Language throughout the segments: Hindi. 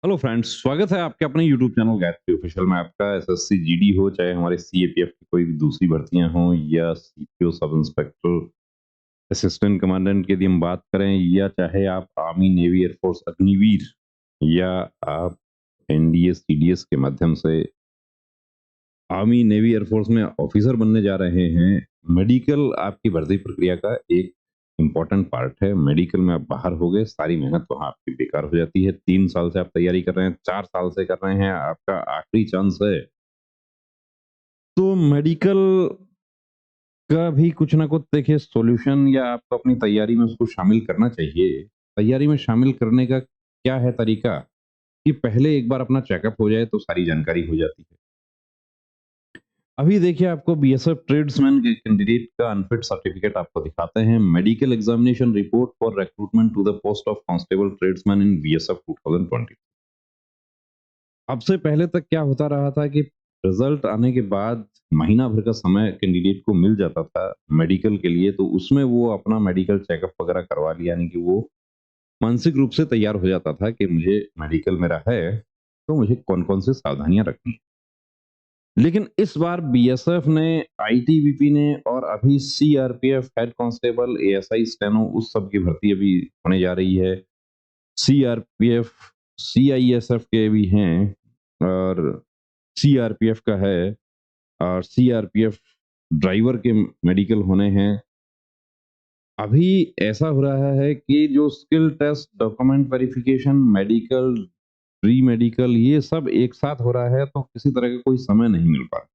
हेलो फ्रेंड्स, स्वागत है आपके अपने यूट्यूब चैनल गायत्री ऑफिशियल में। आपका एसएससी जीडी हो, चाहे हमारे सीएपीएफ की कोई भी दूसरी भर्तियां हों, या CPO sub inspector, assistant commandant की यदि हम बात करें, या चाहे आप आर्मी नेवी एयरफोर्स अग्निवीर, या आप एनडीए सीडीएस के माध्यम से आर्मी नेवी एयरफोर्स में ऑफिसर बनने जा रहे हैं। मेडिकल आपकी भर्ती प्रक्रिया का एक इम्पोर्टेंट पार्ट है। मेडिकल में आप बाहर हो गए, सारी मेहनत वहां आपकी बेकार हो जाती है। 3 साल से आप तैयारी कर रहे हैं, 4 साल से कर रहे हैं, आपका आखिरी चांस है। तो मेडिकल का भी कुछ ना कुछ देखिए सॉल्यूशन, या आपको अपनी तैयारी में उसको शामिल करना चाहिए। तैयारी में शामिल करने का क्या है तरीका, कि पहले एक बार अपना चेकअप हो जाए तो सारी जानकारी हो जाती है। अभी देखिए, आपको बीएसएफ ट्रेड्समैन के कैंडिडेट का अनफिट सर्टिफिकेट आपको दिखाते हैं। Medical examination report for recruitment to the post of constable tradesman in BSF 2020। अब से पहले तक क्या होता रहा था कि रिजल्ट आने के बाद महीना भर का समय कैंडिडेट को मिल जाता था मेडिकल के लिए, तो उसमें वो अपना मेडिकल चेकअप वगैरह करवा लिया, यानी कि वो मानसिक रूप से तैयार हो जाता था कि मुझे मेडिकल मेरा है, तो मुझे कौन कौन सी सावधानियां रखनी है। लेकिन इस बार बीएसएफ ने, आईटीबीपी ने, और अभी CRPF head constable, ASI steno, उस सब की भर्ती अभी होने जा रही है। सीआरपीएफ, सीआईएसएफ के भी हैं, और सीआरपीएफ का है, और सीआरपीएफ ड्राइवर के मेडिकल होने हैं। अभी ऐसा हो रहा है कि जो skill test, document verification, medical, pre medical, ये सब एक साथ हो रहा है, तो किसी तरह का कोई समय नहीं मिल पा रहा।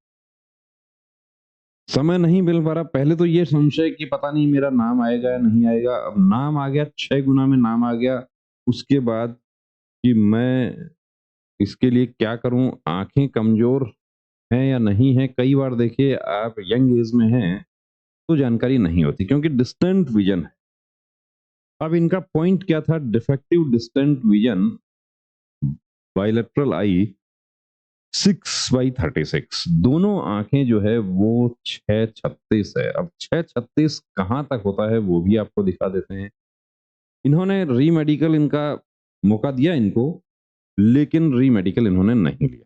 समय नहीं मिल पा रहा। पहले तो ये संशय कि पता नहीं मेरा नाम आएगा या नहीं आएगा। अब नाम आ गया, 6 गुना में नाम आ गया। उसके बाद कि मैं इसके लिए क्या करूं? आंखें कमजोर हैं या नहीं है? कई बार देखिए, आप यंग एज में हैं तो जानकारी नहीं होती, क्योंकि डिस्टेंट विजन है। अब इनका पॉइंट क्या था? डिफेक्टिव डिस्टेंट विजन, बाइलेटरल आई, 6/36, दोनों आंखें जो है वो 6:36 है। अब 6:36 कहाँ तक होता है वो भी आपको दिखा देते हैं। इन्होंने री मेडिकल, इनका मौका दिया इनको, लेकिन री मेडिकल इन्होंने नहीं लिया,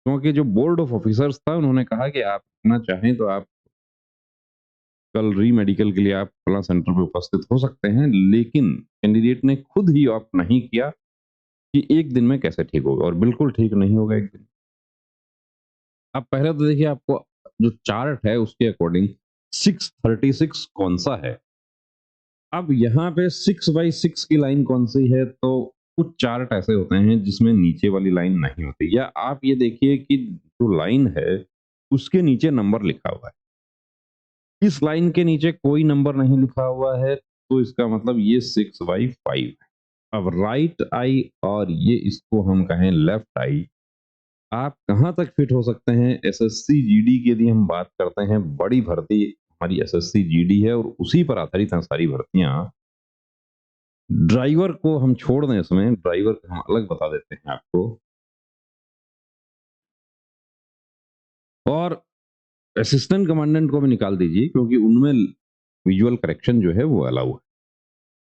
क्योंकि जो बोर्ड ऑफ ऑफिसर्स था उन्होंने कहा कि आप अपना चाहें तो आप कल री मेडिकल के लिए आप फला सेंटर पे उपस्थित हो सकते हैं, लेकिन कैंडिडेट ने खुद ही ऑप्ट नहीं किया कि एक दिन में कैसे ठीक होगा, और बिल्कुल ठीक नहीं होगा एक दिन। अब पहले तो देखिए, आपको जो चार्ट है उसके अकॉर्डिंग 6:36 कौन सा है। अब यहाँ पे 6/6 की लाइन कौन सी है? तो कुछ चार्ट ऐसे होते हैं जिसमें नीचे वाली लाइन नहीं होती, या आप ये देखिए कि जो लाइन है उसके नीचे नंबर लिखा हुआ है। इस लाइन के नीचे कोई नंबर नहीं लिखा हुआ है, तो इसका मतलब ये 6/5 है। अब राइट आई, और ये इसको हम कहें लेफ्ट आई, आप कहाँ तक फिट हो सकते हैं? एसएससी जीडी की यदि हम बात करते हैं, बड़ी भर्ती हमारी एसएससी जीडी है, और उसी पर आधारित हैं सारी भर्तियां। ड्राइवर को हम छोड़ दें, इसमें ड्राइवर को हम अलग बता देते हैं आपको। और असिस्टेंट कमांडेंट को भी निकाल दीजिए, क्योंकि उनमें विजुअल करेक्शन जो है वो अलाउ है,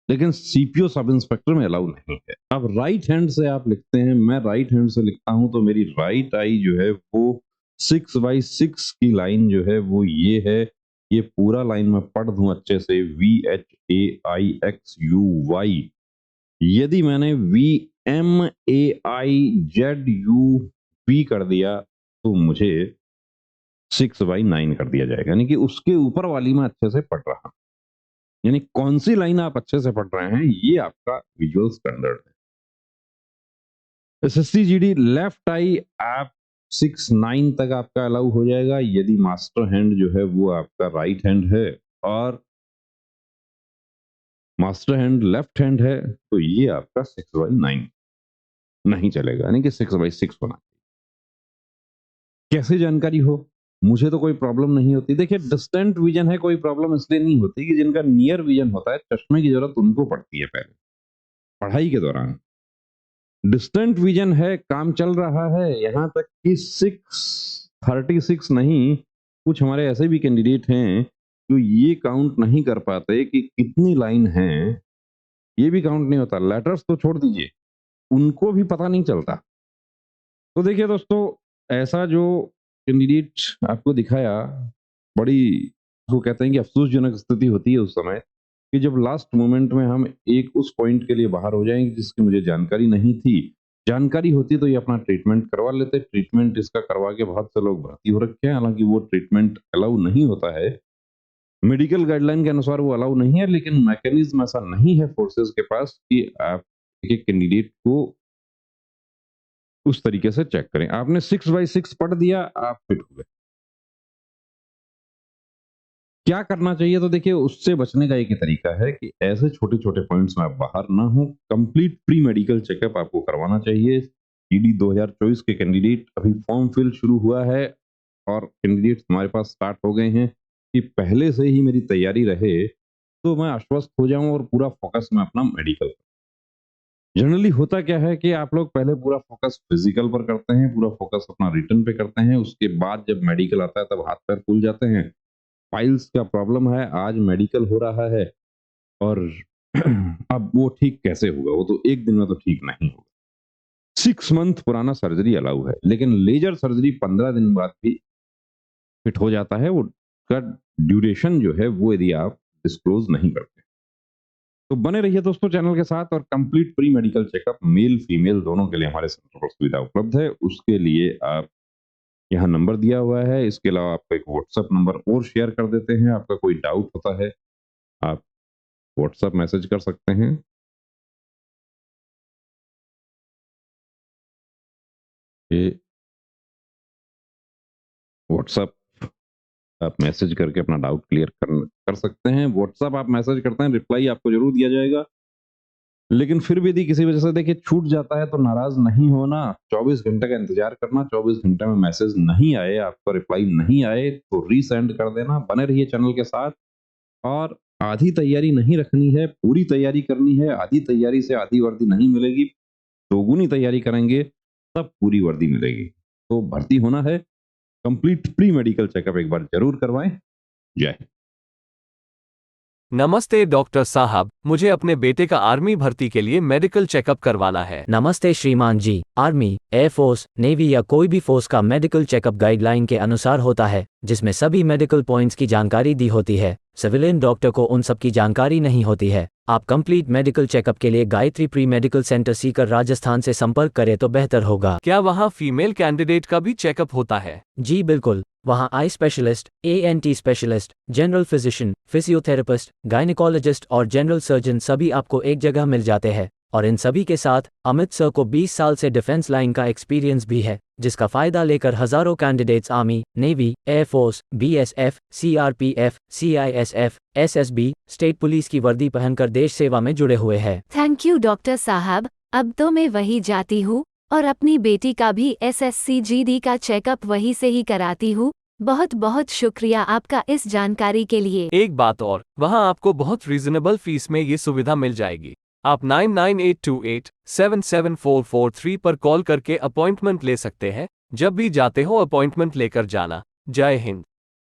लेकिन सीपीओ सब इंस्पेक्टर में अलाउ नहीं है। अब राइट हैंड से आप लिखते हैं, मैं राइट हैंड से लिखता हूं, तो मेरी राइट आई जो है वो 6/6 की लाइन जो है वो ये है। ये पूरा लाइन मैं पढ़ दूं अच्छे से, VHAIXUY। यदि मैंने VMAIZUV कर दिया, तो मुझे 6/9 कर दिया जाएगा, यानी कि उसके ऊपर वाली मैं अच्छे से पढ़ रहा हूं। यानी कौन सी लाइन आप अच्छे से पढ़ रहे हैं, ये आपका विजुअल स्टैंडर्ड है। एसएससी जीडी लेफ्ट आई, आप 6/9 तक आपका अलाउ हो जाएगा, यदि मास्टर हैंड जो है वो आपका राइट हैंड है, और मास्टर हैंड लेफ्ट हैंड है, तो ये आपका 6/9 नहीं चलेगा, यानी कि 6/6 होना। कैसे जानकारी हो? मुझे तो कोई प्रॉब्लम नहीं होती। देखिए, डिस्टेंट विजन है, कोई प्रॉब्लम इसलिए नहीं होती कि जिनका नियर विजन होता है, चश्मे की जरूरत उनको पड़ती है पहले पढ़ाई के दौरान। डिस्टेंट विजन है, काम चल रहा है, यहाँ तक कि 6:36 नहीं, कुछ हमारे ऐसे भी कैंडिडेट हैं जो ये काउंट नहीं कर पाते कि कितनी लाइन है। ये भी काउंट नहीं होता। लेटर्स तो छोड़ दीजिए, उनको भी पता नहीं चलता। तो देखिए दोस्तों, ऐसा जो कैंडिडेट आपको दिखाया, बड़ी वो कहते हैं कि अफ़सोसजनक स्थिति होती है उस समय कि जब लास्ट मोमेंट में हम एक उस पॉइंट के लिए बाहर हो जाएँ जिसकी मुझे जानकारी नहीं थी। जानकारी होती तो ये अपना ट्रीटमेंट करवा लेते। ट्रीटमेंट इसका करवा के बहुत से लोग भर्ती हो रखे हैं, हालाँकि वो ट्रीटमेंट अलाउ नहीं होता है। मेडिकल गाइडलाइन के अनुसार वो अलाउ नहीं है, लेकिन मैकेनिज़्म ऐसा नहीं है फोर्सेज़ के पास कि आप एक कैंडिडेट को उस तरीके से चेक करें। आपने 6 बाय 6 पढ़ दिया, आप फिट हो गए। क्या करना चाहिए? तो देखिए, उससे बचने का एक ही तरीका है कि ऐसे छोटे-छोटे पॉइंट्स में आप बाहर ना हों। कंप्लीट प्री मेडिकल चेकअप आपको करवाना चाहिए। जीडी 2024 के कैंडिडेट अभी फॉर्म फिल शुरू हुआ है और कैंडिडेट्स हमारे पास स्टार्ट हो गए हैं कि पहले से ही मेरी तैयारी रहे, तो मैं आश्वस्त हो जाऊँ और पूरा फ़ोकस मैं अपना मेडिकल। जनरली होता क्या है कि आप लोग पहले पूरा फ़ोकस फिज़िकल पर करते हैं, पूरा फ़ोकस अपना रिटन पे करते हैं, उसके बाद जब मेडिकल आता है तब हाथ-पैर फूल जाते हैं। फाइल्स का प्रॉब्लम है, आज मेडिकल हो रहा है और अब वो ठीक कैसे होगा? वो तो 1 दिन में तो ठीक नहीं होगा। 6 मंथ पुराना सर्जरी अलाउ है, लेकिन लेज़र सर्जरी 15 दिन बाद भी फिट हो जाता है। वो का ड्यूरेशन जो है वो यदि आप डिस्क्लोज़ नहीं करते। तो बने रहिए दोस्तों चैनल के साथ और complete pre medical checkup male female दोनों के लिए हमारे सेंटर पर सुविधा उपलब्ध है। उसके लिए आप यहाँ नंबर दिया हुआ है, इसके अलावा आपको एक व्हाट्सएप नंबर और शेयर कर देते हैं। आपका कोई डाउट होता है, आप व्हाट्सएप मैसेज कर सकते हैं। ये व्हाट्सएप आप मैसेज करके अपना डाउट क्लियर कर सकते हैं। व्हाट्सएप आप मैसेज करते हैं, रिप्लाई आपको ज़रूर दिया जाएगा। लेकिन फिर भी यदि किसी वजह से देखिए छूट जाता है तो नाराज़ नहीं होना, 24 घंटे का इंतज़ार करना, 24 घंटे में मैसेज नहीं आए, आपका रिप्लाई नहीं आए तो रीसेंड कर देना। बने रहिए चैनल के साथ और आधी तैयारी नहीं रखनी है, पूरी तैयारी करनी है। आधी तैयारी से आधी वर्दी नहीं मिलेगी, दोगुनी तैयारी करेंगे तब पूरी वर्दी मिलेगी। तो भर्ती होना है, कंप्लीट प्री मेडिकल चेकअप एक बार ज़रूर करवाएँ। जय हिंद। नमस्ते डॉक्टर साहब, मुझे अपने बेटे का आर्मी भर्ती के लिए मेडिकल चेकअप करवाना है। नमस्ते श्रीमान जी। आर्मी, एयरफोर्स, नेवी या कोई भी फोर्स का मेडिकल चेकअप गाइडलाइन के अनुसार होता है, जिसमें सभी मेडिकल पॉइंट्स की जानकारी दी होती है। सिविलियन डॉक्टर को उन सब की जानकारी नहीं होती है। आप कंप्लीट मेडिकल चेकअप के लिए Gayatri pre medical centre Sikar Rajasthan से संपर्क करें तो बेहतर होगा। क्या वहाँ फीमेल कैंडिडेट का भी चेकअप होता है? जी बिल्कुल, वहाँ eye specialist, ANT specialist, general physician, physiotherapist, gynaecologist और जनरल सर्जन सभी आपको एक जगह मिल जाते हैं। और इन सभी के साथ अमित सर को 20 साल से डिफेंस लाइन का एक्सपीरियंस भी है, जिसका फायदा लेकर हजारों candidates army, navy, air force, BSF, CRPF, CISF, SSB, state police की वर्दी पहनकर देश सेवा में जुड़े हुए हैं। थैंक यू डॉक्टर साहब, अब तो मैं वही जाती हूँ और अपनी बेटी का भी SSC GD का चेकअप वहीं से ही कराती हूँ। बहुत बहुत शुक्रिया आपका इस जानकारी के लिए। एक बात और, वहाँ आपको बहुत रीजनेबल फीस में ये सुविधा मिल जाएगी। आप 9982877443 पर कॉल करके अपॉइंटमेंट ले सकते हैं। जब भी जाते हो अपॉइंटमेंट लेकर जाना। जय हिंद।